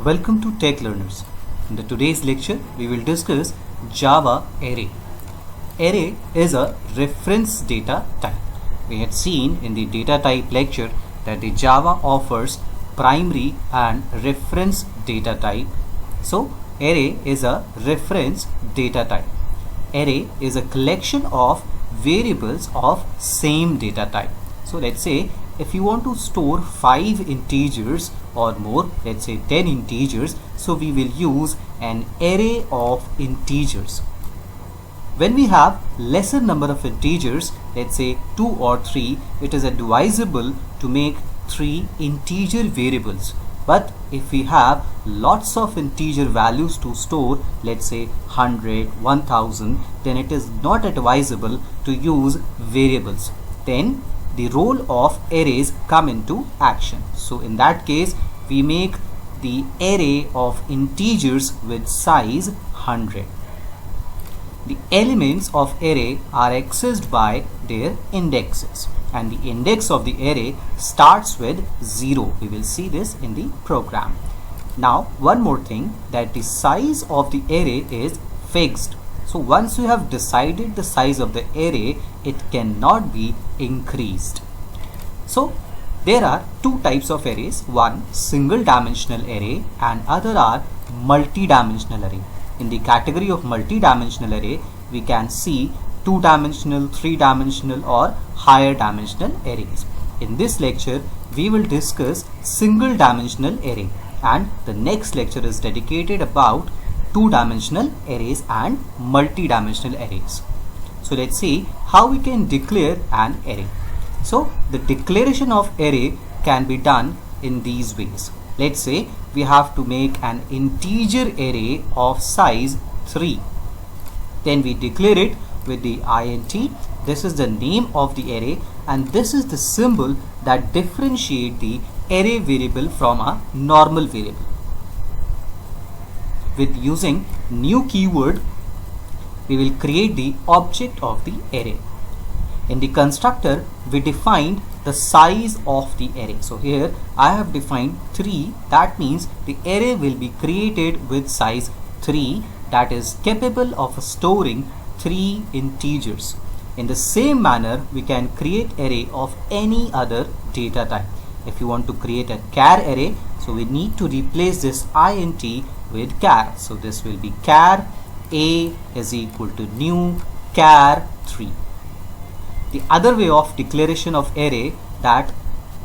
Welcome to Tech Learners. In today's lecture, we will discuss Java Array. Array is a reference data type. We had seen in the data type lecture that the Java offers primary and reference data type. So, array is a reference data type. Array is a collection of variables of same data type. So, let's say if you want to store 5 integers or more, let's say 10 integers, so we will use an array of integers. When we have lesser number of integers, let's say 2 or 3, it is advisable to make 3 integer variables. But if we have lots of integer values to store, let's say 100, 1000, then it is not advisable to use variables. Then the role of arrays come into action. So in that case, we make the array of integers with size 100. The elements of array are accessed by their indexes, and the index of the array starts with 0. We will see this in the program. Now one more thing, that the size of the array is fixed. So once you have decided the size of the array, it cannot be increased. So there are two types of arrays, one single dimensional array and other are multi-dimensional array. In the category of multi-dimensional array, we can see 2-dimensional, 3-dimensional or higher dimensional arrays. In this lecture, we will discuss single dimensional array, and the next lecture is dedicated about 2-dimensional arrays and multi-dimensional arrays. So let's see how we can declare an array. So the declaration of array can be done in these ways. Let's say we have to make an integer array of size 3. Then we declare it with the int. This is the name of the array, and this is the symbol that differentiates the array variable from a normal variable. With using new keyword, we will create the object of the array. In the constructor, we defined the size of the array. So here I have defined 3. That means the array will be created with size 3, that is capable of storing 3 integers. In the same manner, we can create array of any other data type. If you want to create a char array, so we need to replace this int with char. So this will be char a is equal to new char 3. The other way of declaration of array, that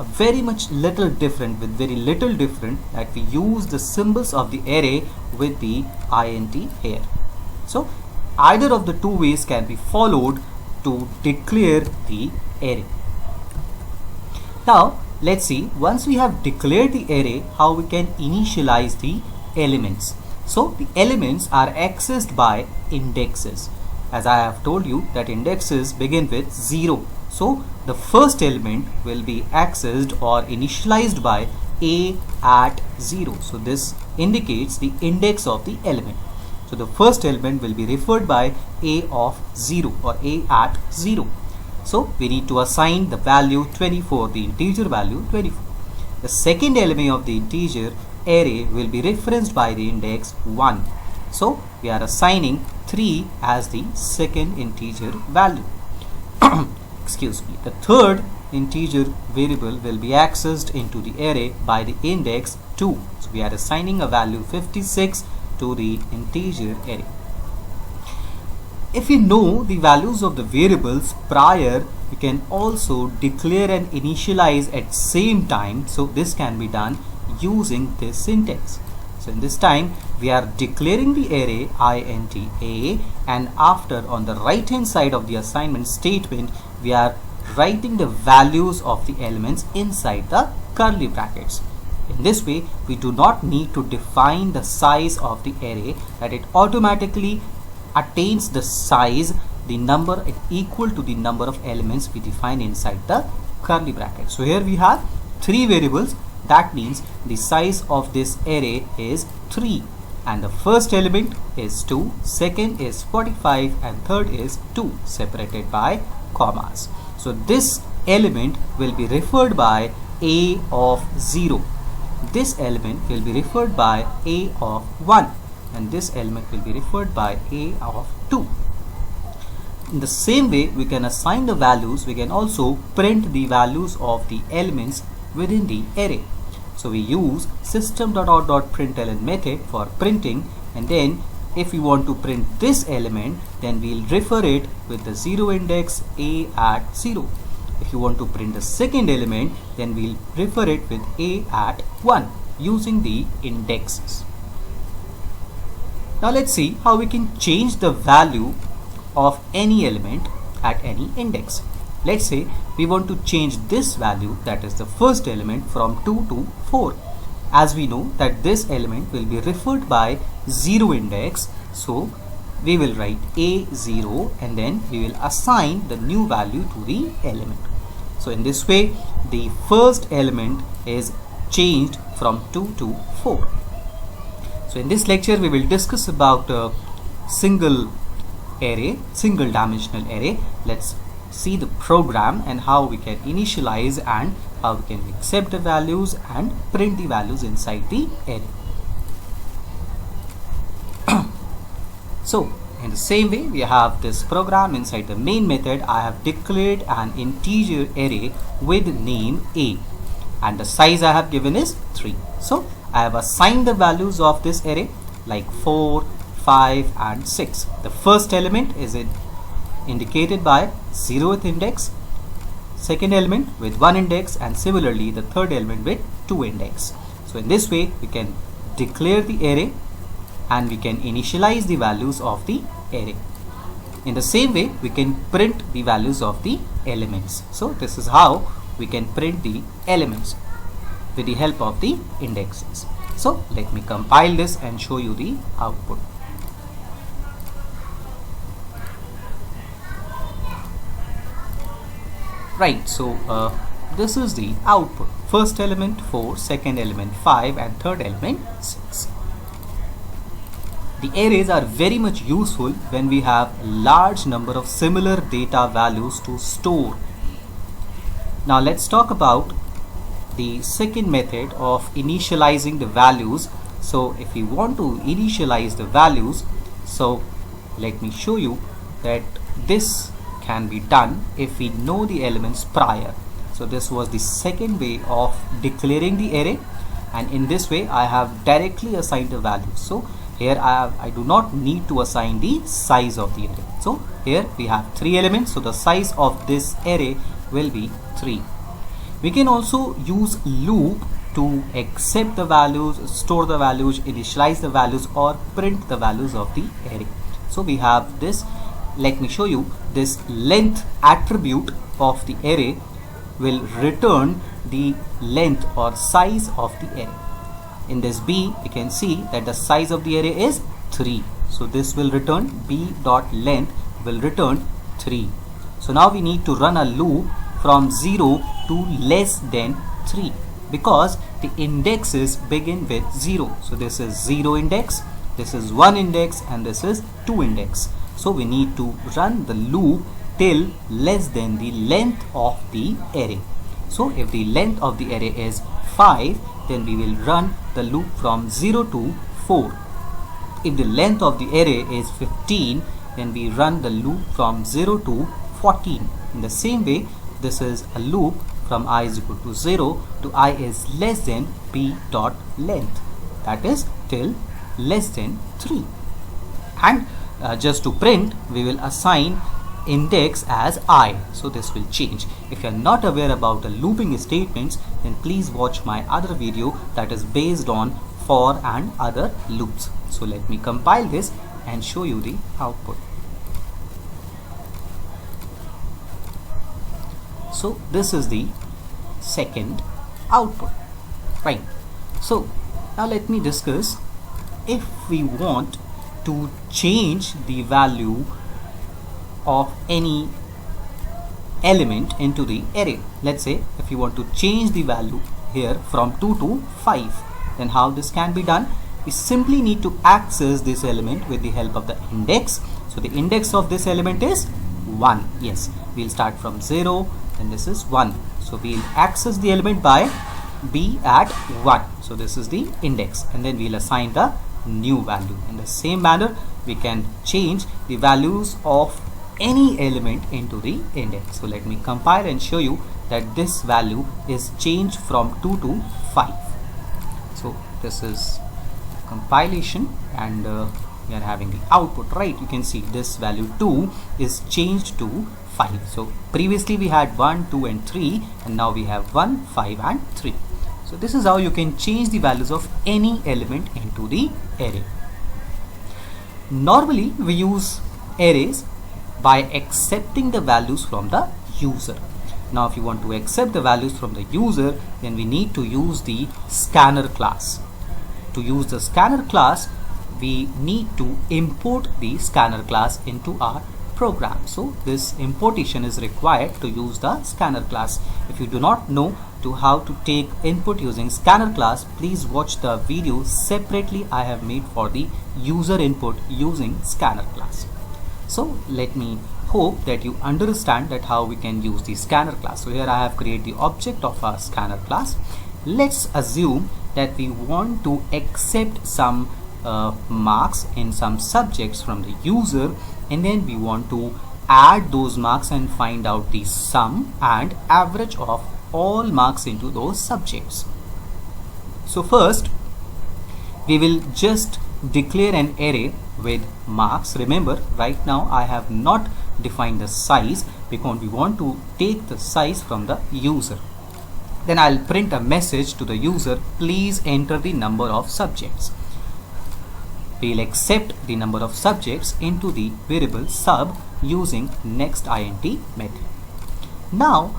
very much little different, with very little different, that we use the symbols of the array with the int here. So either of the two ways can be followed to declare the array. Now let's see, once we have declared the array, how we can initialize the elements. So the elements are accessed by indexes. As I have told you that indexes begin with 0. So the first element will be accessed or initialized by a at 0. So this indicates the index of the element. So the first element will be referred by a of 0 or a at 0. So we need to assign the value 24, the integer value 24. The second element of the integer array will be referenced by the index 1. So we are assigning 3 as the second integer value. Excuse me. The third integer variable will be accessed into the array by the index 2. So we are assigning a value 56 to the integer array. If we know the values of the variables prior, we can also declare and initialize at same time. So this can be done using this syntax. So in this time, we are declaring the array int a, and after, on the right hand side of the assignment statement, we are writing the values of the elements inside the curly brackets. In this way, we do not need to define the size of the array, that it automatically attains the size, the number equal to the number of elements we define inside the curly bracket. So here we have 3 variables. That means the size of this array is 3, and the first element is 2, second is 45, and third is 2, separated by commas. So this element will be referred by a of 0. this element will be referred by a of 1 and this element will be referred by a of 2. In the same way, we can assign the values. We can also print the values of the elements within the array. So we use system.out.println method for printing, and then if we want to print this element, then we'll refer it with the 0 index a at 0. If you want to print the second element, then we'll refer it with a at 1 using the indexes. Now let's see how we can change the value of any element at any index. Let's say we want to change this value, that is the first element, from 2 to 4. As we know that this element will be referred by 0 index, so we will write a0 and then we will assign the new value to the element. So in this way, the first element is changed from 2 to 4. So in this lecture, we will discuss about a single dimensional array. Let's see the program and how we can initialize and how we can accept the values and print the values inside the array. So in the same way, we have this program. Inside the main method, I have declared an integer array with name a, and the size I have given is 3. So I have assigned the values of this array like 4, 5 and 6. The first element is indicated by 0th index, second element with 1 index, and similarly the third element with 2 index. So in this way, we can declare the array and we can initialize the values of the array. In the same way, we can print the values of the elements. So this is how we can print the elements with the help of the indexes. So let me compile this and show you the output. Right, so this is the output. First element 4, second element 5 and third element 6. The arrays are very much useful when we have large number of similar data values to store. Now let's talk about the second method of initializing the values. So if we want to initialize the values, so let me show you that this can be done if we know the elements prior. So this was the second way of declaring the array, and in this way I have directly assigned the values. So here I do not need to assign the size of the array. So here we have 3 elements, so the size of this array will be 3. We can also use loop to accept the values, store the values, initialize the values or print the values of the array. So we have this. Let me show you. This length attribute of the array will return the length or size of the array. In this B, we can see that the size of the array is 3. So this will return b.length will return 3. So now we need to run a loop from 0 to less than 3 because the indexes begin with 0. So this is 0 index, this is 1 index and this is 2 index. So we need to run the loop till less than the length of the array. So if the length of the array is 5, then we will run the loop from 0 to 4. If the length of the array is 15, then we run the loop from 0 to 14. In the same way, this is a loop from I is equal to 0 to I is less than b dot length, that is till less than 3. And just to print, we will assign index as I. So this will change. If you are not aware about the looping statements, then please watch my other video that is based on for and other loops. So let me compile this and show you the output. So this is the second output, right? So now let me discuss if we want to change the value of any element into the array. Let's say if you want to change the value here from 2 to 5, then how this can be done? We simply need to access this element with the help of the index. So the index of this element is 1. Yes, we'll start from 0 and this is 1. So we'll access the element by be at 1. So this is the index, and then we'll assign the new value. In the same manner, we can change the values of any element into the index. So let me compile and show you that this value is changed from 2 to 5. So this is compilation, and we are having the output, right? You can see this value 2 is changed to 5. So previously we had 1, 2 and 3, and now we have 1, 5 and 3. So this is how you can change the values of any element into the array. Normally we use arrays by accepting the values from the user. Now if you want to accept the values from the user, then we need to use the scanner class. To use the scanner class, we need to import the scanner class into our program. So this importation is required to use the scanner class. If you do not know how to take input using scanner class, please watch the video separately I have made for the user input using scanner class. So let me hope that you understand that how we can use the scanner class. So here I have created the object of our scanner class. Let's assume that we want to accept some marks in some subjects from the user, and then we want to add those marks and find out the sum and average of all marks into those subjects. So first we will just declare an array with marks. Remember, right now I have not defined the size because we want to take the size from the user. Then I'll print a message to the user, please enter the number of subjects. We'll accept the number of subjects into the variable sub using next int method. Now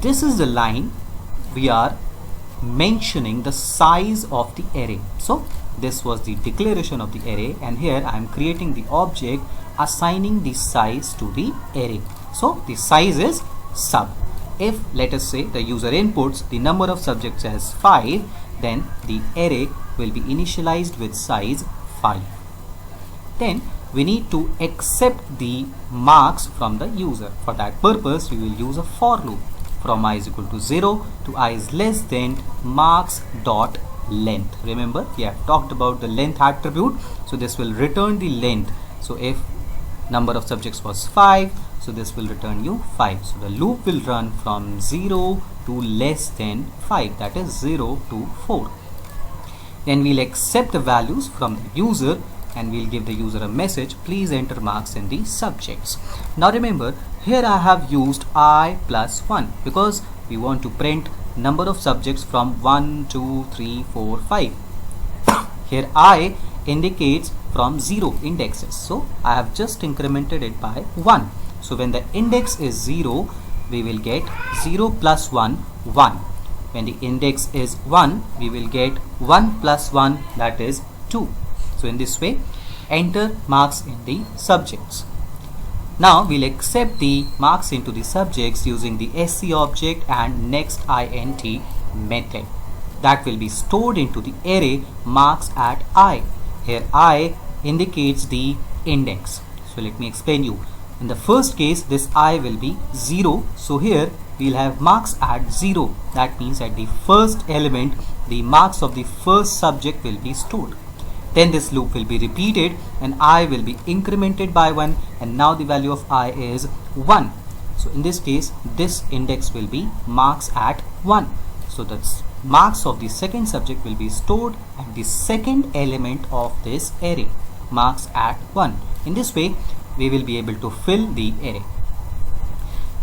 this is the line we are mentioning the size of the array. So this was the declaration of the array, and here I am creating the object assigning the size to the array. So the size is sub. If let us say the user inputs the number of subjects as 5, then the array will be initialized with size 5. Then we need to accept the marks from the user. For that purpose we will use a for loop. From I is equal to 0 to I is less than marks dot length. Remember, we have talked about the length attribute, so this will return the length. So if number of subjects was 5, so this will return you 5. So the loop will run from 0 to less than 5, that is 0 to 4. Then we'll accept the values from the user and we'll give the user a message, please enter marks in the subjects. Now remember, here I have used I plus 1 because we want to print number of subjects from 1, 2, 3, 4, 5. Here I indicates from 0 indexes, so I have just incremented it by 1. So when the index is 0, we will get 0 plus 1, 1. When the index is 1, we will get 1 plus 1, that is 2. So in this way, enter marks in the subjects. Now we'll accept the marks into the subjects using the sc object and next int method. That will be stored into the array marks at I. Here I indicates the index. So let me explain you. In the first case, this I will be 0. So here we'll have marks at 0. That means at the first element, the marks of the first subject will be stored. Then this loop will be repeated and I will be incremented by 1, and now the value of I is 1. So in this case, this index will be marks at 1. So that's marks of the second subject will be stored at the second element of this array, marks at 1. In this way, we will be able to fill the array.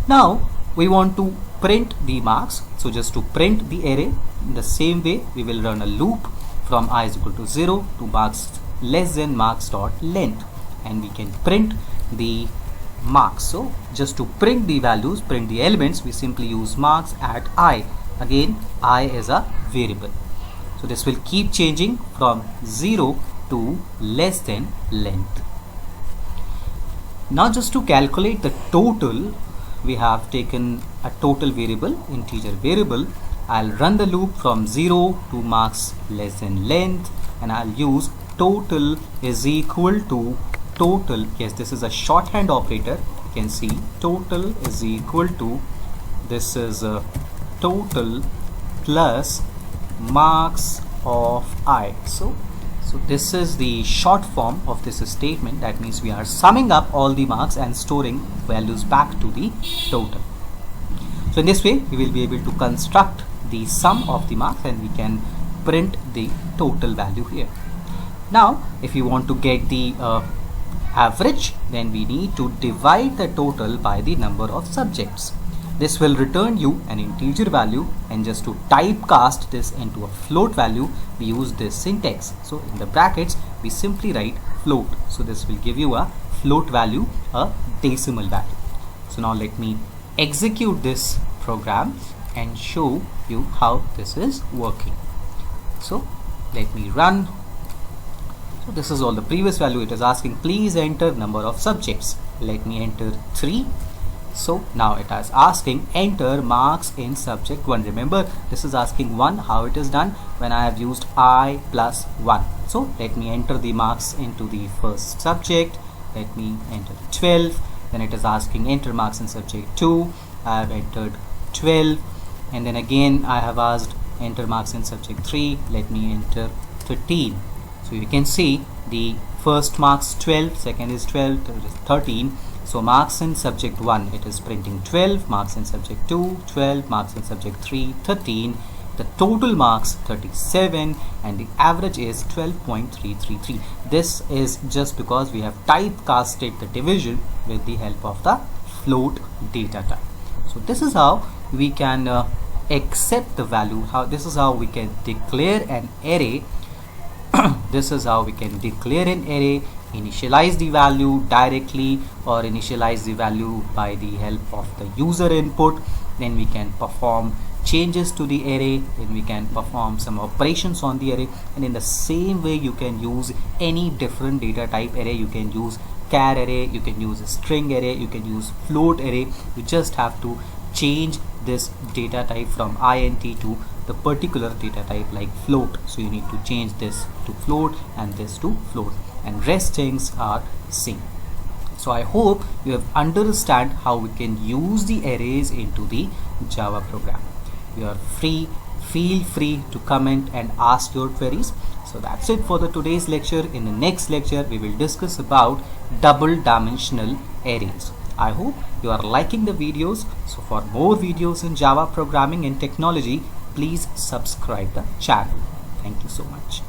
Now we want to print the marks. So just to print the array, in the same way, we will run a loop from I is equal to 0 to marks less than marks dot length, and we can print the marks. So just to print the values, print the elements, we simply use marks at I. Again, I is a variable. So this will keep changing from 0 to less than length. Now just to calculate the total, we have taken a total variable, integer variable. I'll run the loop from 0 to marks less than length, and I'll use total is equal to total. Yes, this is a shorthand operator. You can see total is equal to, this is a total plus marks of I. So this is the short form of this statement. That means we are summing up all the marks and storing values back to the total. So in this way we will be able to construct the sum of the marks and we can print the total value here. Now if you want to get the average, then we need to divide the total by the number of subjects. This will return you an integer value, and just to typecast this into a float value we use this syntax. So in the brackets we simply write float. So this will give you a float value, a decimal value. So now let me execute this program and show you how this is working. So let me run. So this is all the previous value. It is asking please enter number of subjects. Let me enter 3. So now it is asking enter marks in subject 1. Remember, this is asking 1. How it is done? When I have used I plus 1. So let me enter the marks into the first subject. Let me enter 12. Then it is asking enter marks in subject 2. I have entered 12. And then again I have asked enter marks in subject 3. Let me enter 13. So you can see the first marks 12, second is 12, third is 13. So marks in subject 1, it is printing 12, marks in subject 2, 12, marks in subject 3, 13. The total marks 37 and the average is 12.333. This is just because we have typecasted the division with the help of the float data type. So this is how we can accept the value. This is how we can declare an array. This is how we can declare an array, initialize the value directly or initialize the value by the help of the user input. Then we can perform changes to the array, then we can perform some operations on the array, and in the same way you can use any different data type array. You can use char array, you can use a string array, you can use float array. You just have to change this data type from int to the particular data type like float. So you need to change this to float and this to float, and rest things are same. So I hope you have understand how we can use the arrays into the Java program. You are feel free to comment and ask your queries. So that's it for the today's lecture. In the next lecture we will discuss about double dimensional arrays. I hope you are liking the videos. So for more videos in Java programming and technology, please subscribe the channel. Thank you so much.